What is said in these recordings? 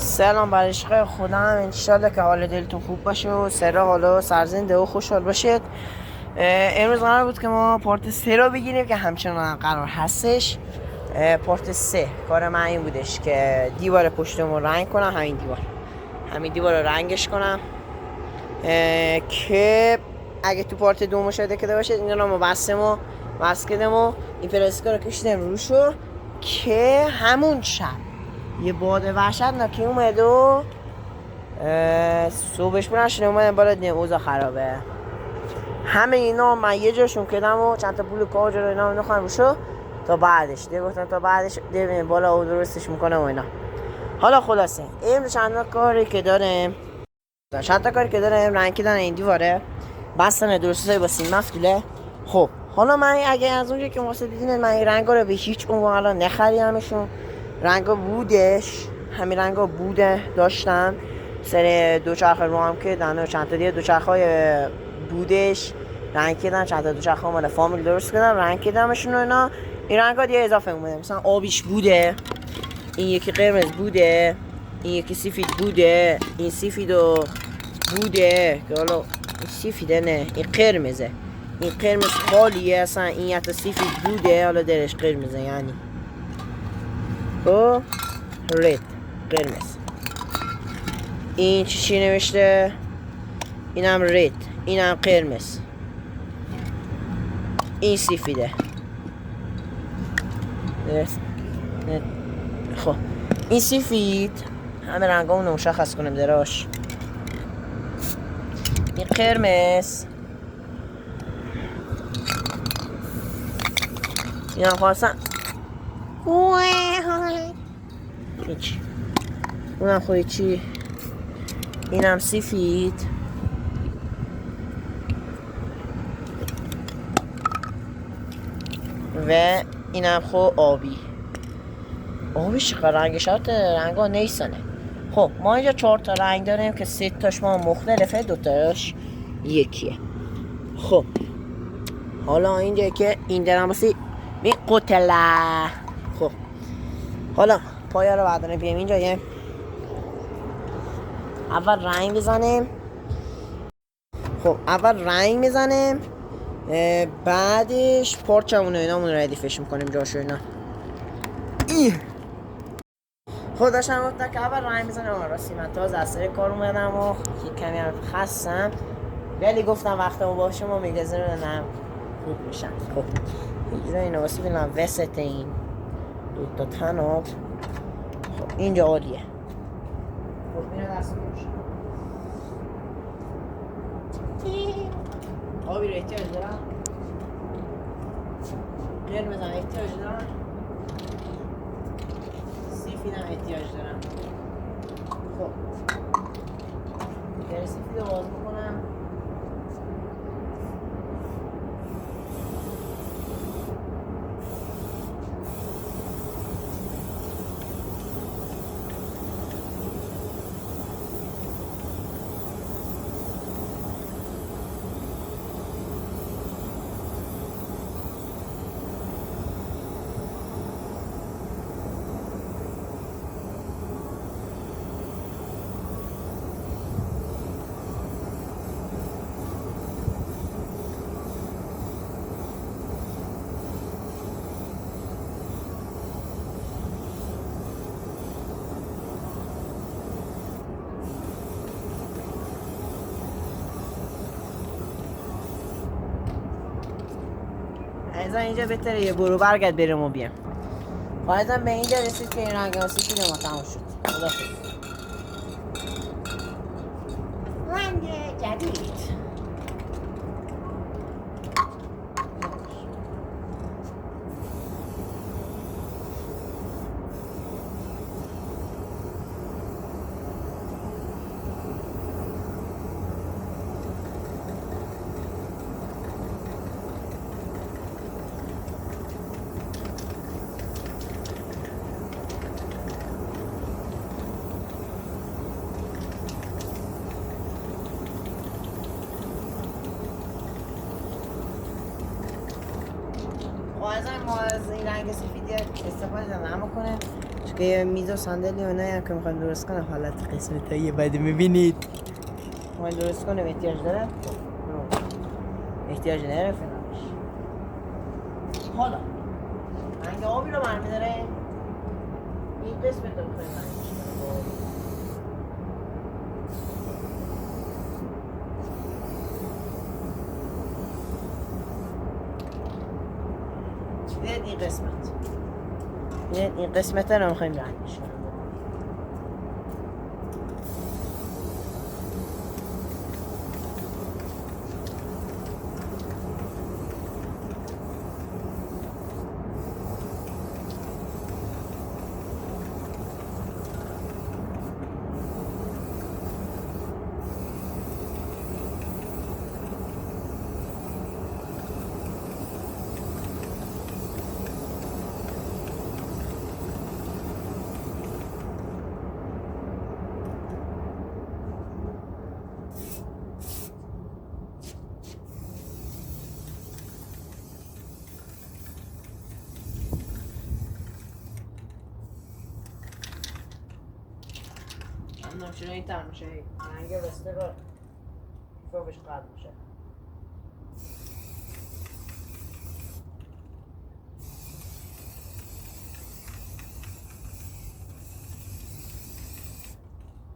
سلام بر عشق خودم، انشالله که حال دلتون خوب باشه و سر حالا سرزنده و خوشحال باشید. امروز قرار بود که ما پارت 3 رو بگیریم که همچنان قرار هستش. پارت 3 کار من این بودش که دیوار پشتمو رنگ کنم، همین دیوار رو رنگش کنم که اگه تو پارت 2 مشاهده کرده باشید اینا رو بس کردم و این پلاستیکا رو کشیدم روشو که همون شب یه باد وحشتناکی اومد و صبحش بلند شدم اومدم بالا دیدم اوضاع خرابه. همه اینا من یه جاشون کردم و چند تا پول کاج رو اینا میخوام روشو تا بعدش گفتم تا بعدش ببینیم بالا و درستش میکنم و اینا. حالا خلاصه امروز چند تا کاری که دارم رنگ کردن این دیواره، بستن درستای با سیم مفتوله. خب حالا من اگه از اونجا که واسه دیدین من این رنگا رو به هیچ عنوان الان نخریمشون. رنگا بودش، همین رنگا بوده داشتم سر دوچرخه رو هم که دانه چند تا دیگه دوچرخه‌های بودش رنگ کردم، چند تا دوچرخه مال فامیل درست کردم رنگ کردمشون و اینا. این رنگا دیگه اضافه اومده، مثلا آبیش بوده، این یکی قرمز بوده، این یکی سفید بوده، این سفیدو بوده که حالا این سفیده نه این قرمزه، این قرمز خالیه اصلا، این یه تا سفید بوده حالا درش قرمزه یعنی او رد قرمز. این چی نوشته؟ اینم رد، اینم قرمز، این سفیده. خب این سفید همه رنگامون رو مشخص کنیم دراش. این قرمز، این هم خواستم هیچ، اونم خواهی چی، اینم سفید، و اینم خو آبی. آبی چقدر رنگش هست، رنگ ها نیستنه. خب ما اینجا 4 تا رنگ داریم که 3 تاش ما مختلفه، 2 تاش یکیه. خب حالا اینجا که این درم باسی می قتله. خب حالا پایا رو برداریم بیایم اینجا یه اول رنگ بزنیم. خب اول رنگ میزنیم بعدش پارچمون و اینامون رو ردیفش میکنیم جاشو اینا. خب داشتم گفتم که اول رنگ میزنیم. راستی من تازه از سر کار اومدم و یک کمی هم خستم، ولی گفتم وقتمو با شما میگذرونم خوب میشم. خب اینجا اینا واسه بینم وسط این 2 تا تناب. خب اینجا عالیه. خب اینو دست میشم آبی رو احتیاج دارم، قرمزم احتیاج دارم، سفیدم احتیاج دارم. خب در سفید رو باز میکنم. از اینجا بهتره یه برو برگرد بریم و بیام. فایزم به اینجا رسید که این رنگ سفید ما تمام شد. خداحافظ. رنگ جدید. ما از این رنگ سفیدی استفاده نمی‌کنیم. چون که یه میز و صندلی و اینایی هم که میخوایم درست کنم حالت قسمت هایی بعد میبینید میخوایم درست کنم احتیاج داره احتیاج نداره فنامش. حالا رنگ آبی رو برمیداره این قسمت رو میخوایم رنگش کنم این قسمت این قسمت رو میخوایم رنگش کنم. چرا این تر میشه رنگ بسته رو فوقش قطع میشه.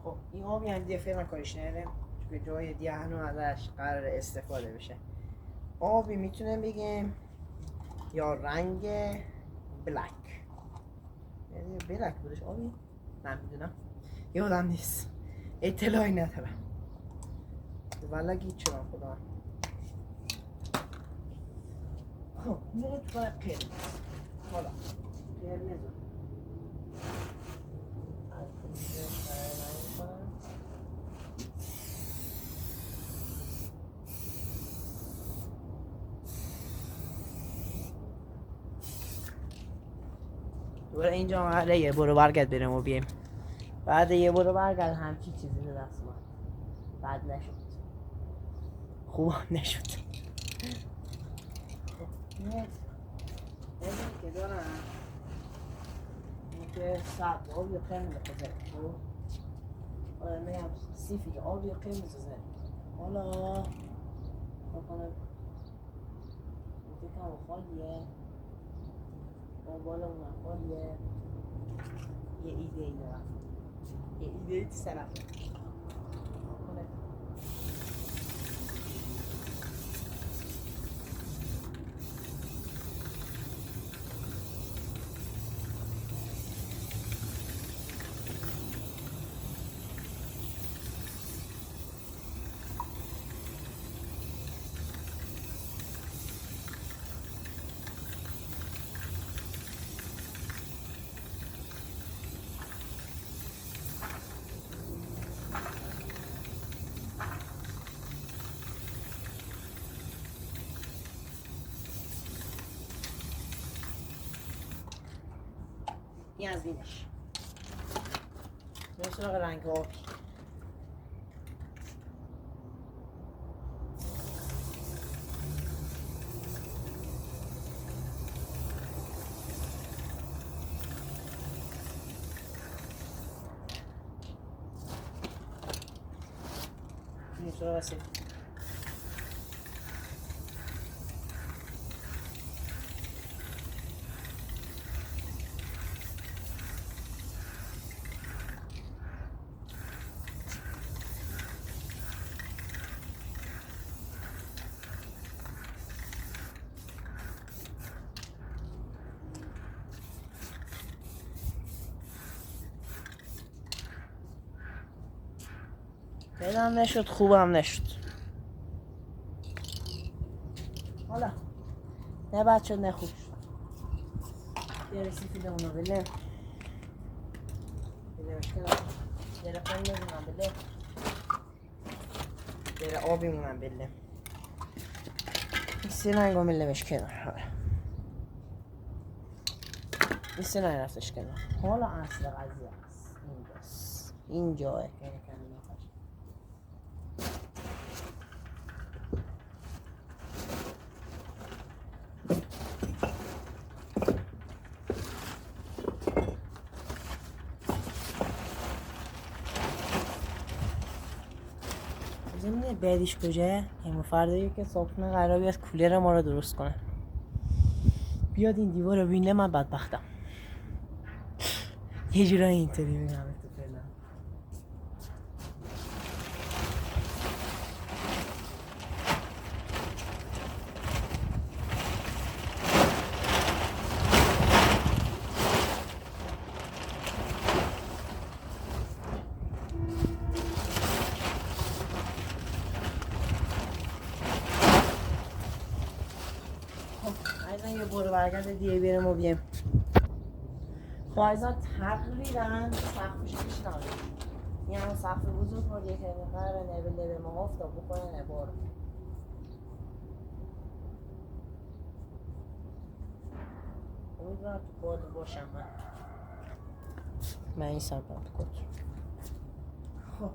خب این آبی هم دیگه فعلا کارش نداریم چون که جای دیگه هنو ازش قرار استفاده بشه. آبی میتونم بگیم یا رنگ بلک یعنی بلک بودش آبی؟ نمیدونم یادم نیست اطلاعی ندارم ولی گیت شدم خدا. خب میره تو کار قرمز. حالا قرمز دوباره اینجا قراره یه برو برگرد بریم و بیم. بعد یه برو برگرد همچی چیزی به دست ما بعد نشد خوب نشد. خب این که دارم این که سبز آبی و قرمز بخوزه خب حالا میگم سیفی آبی و قرمز بزن حالا بکنم این فکرم و خالیه اون بالا اونم خالیه یه ایده ای دارم یه ایده ای تو سرم این از اینش بریم سراغ رنگ آبی. بریم سراغ سفید. بدم نشد خوبم نشد حالا نه بد شد نه خوب شد. یه رسیفی اونو بله یه قرمز مونم بله یه آبی مونم بله این سه رنگ هم بله کنار این سه رنگ رفتش کنار. حالا اصل قضیه هست اینجاست اینجاه که میدونی بعدیش کجاه؟ این فردایی که صبحونه قرار بیاد کولر ما رو درست کنه، بیاد این دیوار رو ببینه. من بدبختم یه جورایی اینطوری بگم تو فعلا. یه برو برگرد دیگه بریم و بیم. خب ایزا تقریبا سقفش کشیدم. این همه سقف بزرگ بود، یک قرار نبه ما افتا بکنه نبارو. امیدوارم تو کود باشم من این سمت تو کود. خب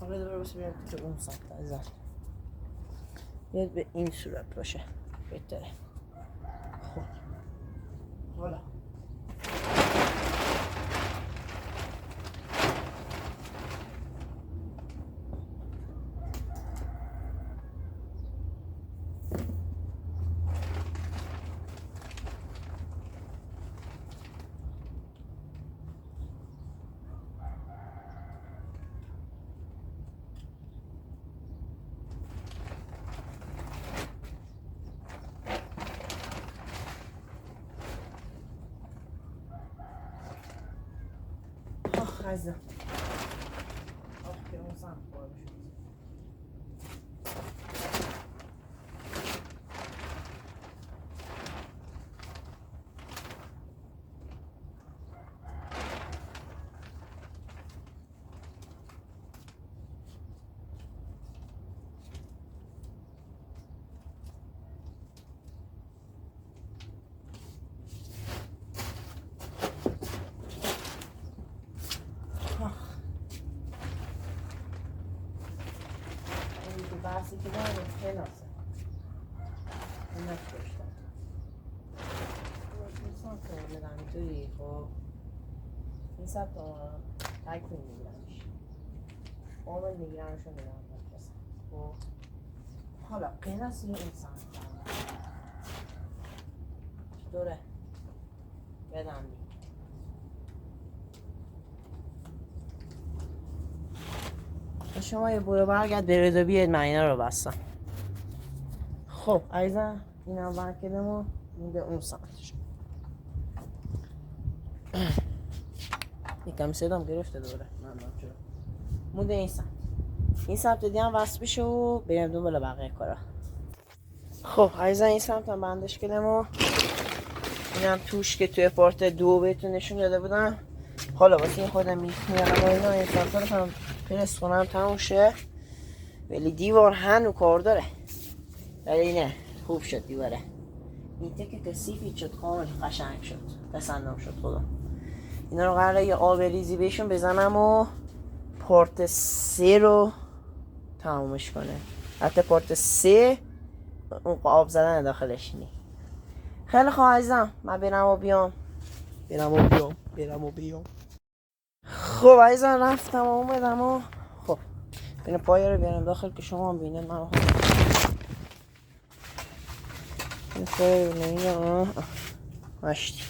حالا دوباره بس بریم تو اون سمت ایزا. بیاد به این صورت باشه بهتره. خب حالا عزیزم که اون سمت بار بشود. بحثی که دارم خیلی آسه این نشتاشتم انسان که میدم اینطوری. خب این سبت تک کنی میگیرمش آمد میگیرمش رو میدم بکسم. خب حالا غیر از این سمت چطوره بدم دیم شما یه برو برگرد برید و بیاید من اینا رو بستم. خب عزیزم اینم برکدم و این به اون سمتش یکم صدام گرفته دوره من چرا مونده این سمت. این سمت دیگه هم وصل بشه و بریم دنبال بقیه کارا. خب عزیزم این سمت هم بندش کردم و اینم توش که توی پارت 2 بهتون نشون داده بودم. حالا واسه این خودم میارم و اینا این سمت رو هم پرس کنم تموم شه. ولی دیوار هنو کار داره ولی نه خوب شد دیواره. این تکه کثیفی شد کامل قشنگ شد پسندم شد خدا. اینا رو قراره یه آب ریزی بهشون بزنم و پارت 3 رو تمومش کنه. حتی پارت 3 اون آب زدن داخلش نی. خیلی خواه عزیزم من برم و بیام. خب عزیزم رفتم و اومدم و خب بین پایه رو بیارم داخل که شما هم بینید من این پایه رو بینید مشتی.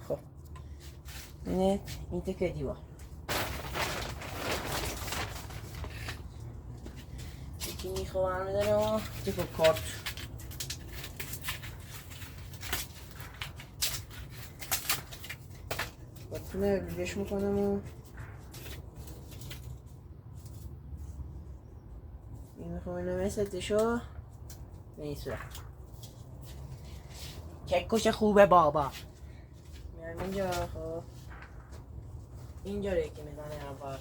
خب بینید این تکه دیوار یکی میخواه برمی داره و تکه کارت بطونه ریلش میکنم و این میخوام اینو مثلتشو به این صورت چکش خوبه بابا. میرم اینجا. خب اینجا رو یکی میزنه اول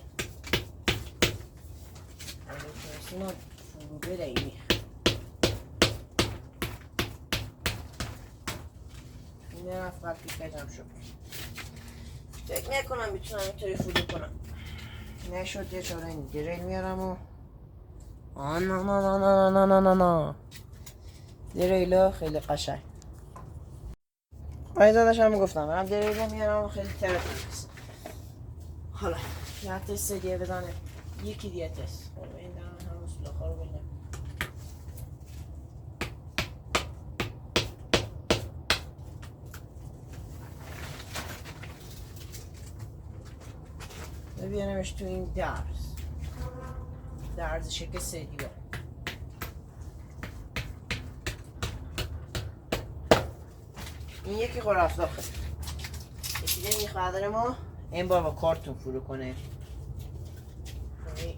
سیما فرو بره این میخ این رفت قد پیکجم شد. فکر نکنم میتونم اینطوری فرو کنم. نشد یه چاره این گریل میارم و نه گریل خیلی قشنگ آیزا داشتم گفتم من دریگو میارم خیلی ترتون هست. حالا یه تست دیگه بزنه، یکی دیگه تست. خب این دارم همون سلاخا رو بگم. ببینمش تو این درز شکل سدیو. این یکی خرافت داخل، یکی دیگه میخواد ما این بار با کارتون فرو کنه.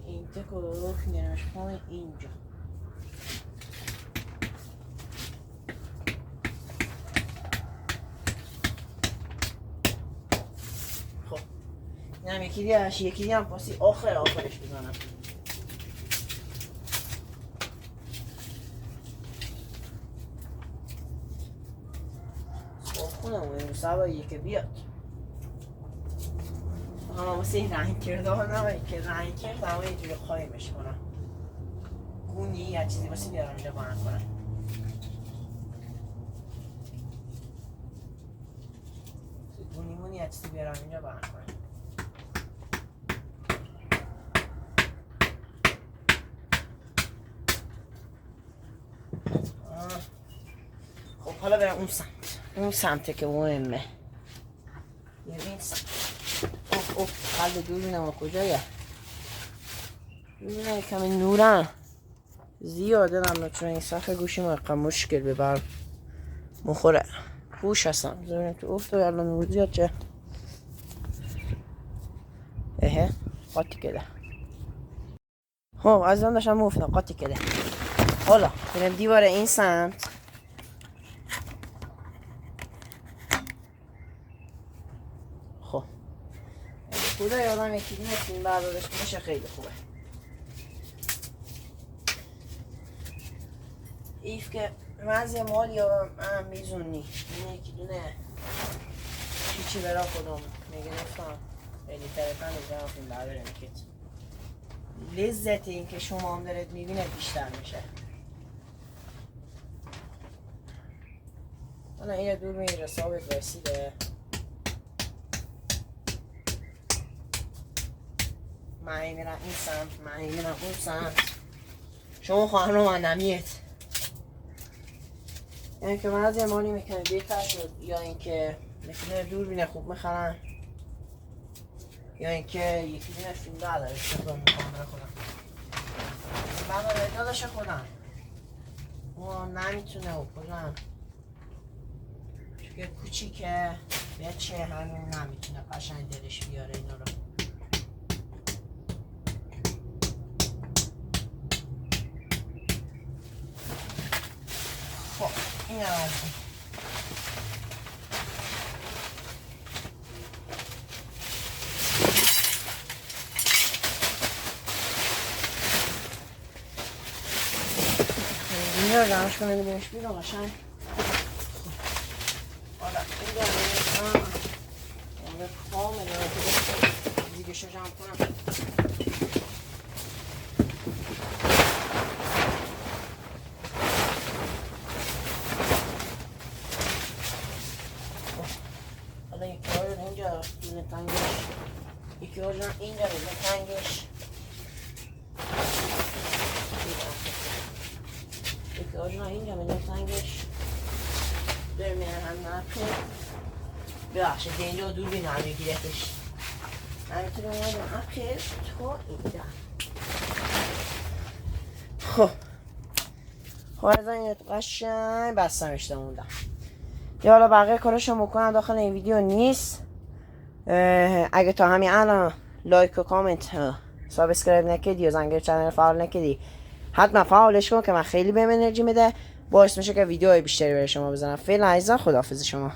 این تکو رو میارمش پایین اینجا. خب اینم یکی دیگه هم پاسی آخرش بزنم. خونم این سواییه که بیاد همه واسه این رنگ کرده ها نمایی که رنگ کرد همه اینجوری خواهیمش کنم. گونی یا چیزی واسه بیارم اینجا بانم کنم. گونی یا چیزی بیارم اینجا بانم کنم. خب حالا برم اون سمته که مهمه. یه این سمت. قلب دوربینم کجایه؟ دوربینم کمی نورم زیاده دارم چون این صفحه گوشی ما مشکل ببر مخوره. گوش هستم بذاریم تو افت و الان نور زیاد چه؟ قاطی کده. خب از اون داشتم مفتم قاطی کده. حالا بریم دیوار این سمت. خب خدا یادم یکی دیگه فیلم بردارش باشه خیلی خوبه. ایف که وضع مال یا من میزونی این یکی دونه چی برا خودم میگرفتم خیلی ترکن میزنم فیلم بردارم کت. لذت این که شما هم دارید میبینه بیشتر میشه. حالا این دور میگیره ثابت رسیده. من میرم این سمت، من میرم اون سمت. شما خواهن رو من نمیت یعنی که من از یه مانی میکنه بهتر شد یا اینکه میکنه دور بینه خوب میخرن یا اینکه یکی دونه فیلم داره استفاده میکنم برای خودم. من داره داداش خودم ما نمیتونه و خودم چون که کوچیکه بچه همین نمیتونه قشنگ دلش بیاره اینا رو. خب این هم از این این رو جمعش کنه بینش بیرون قشنگ. حالا این رو به کامل رو دیگه شو جمع کنم. حالا یکی ها رو اینجا دونه تنگش، یکی ها رو اینجا دونه تنگش، یکی ها رو اینجا دونه تنگش برمیم هم نکنه. ببخشید اینجا دور بینه هم میگیرتش نمیتونه اومدم اخیر تا اینجا. خب از این قشنگ بستمش موندم. یا حالا بقیه کاراشو میکنم داخل این ویدیو نیست. اگه تا همین الان لایک و کامنت سابسکرایب نکردی و زنگوله چنل فعال نکردی حتما فعالش کن که من خیلی بهم انرژی میده، باعث میشه که ویدیوهای بیشتری برای شما بزنم. فعلا عزیزان خداحافظ شما.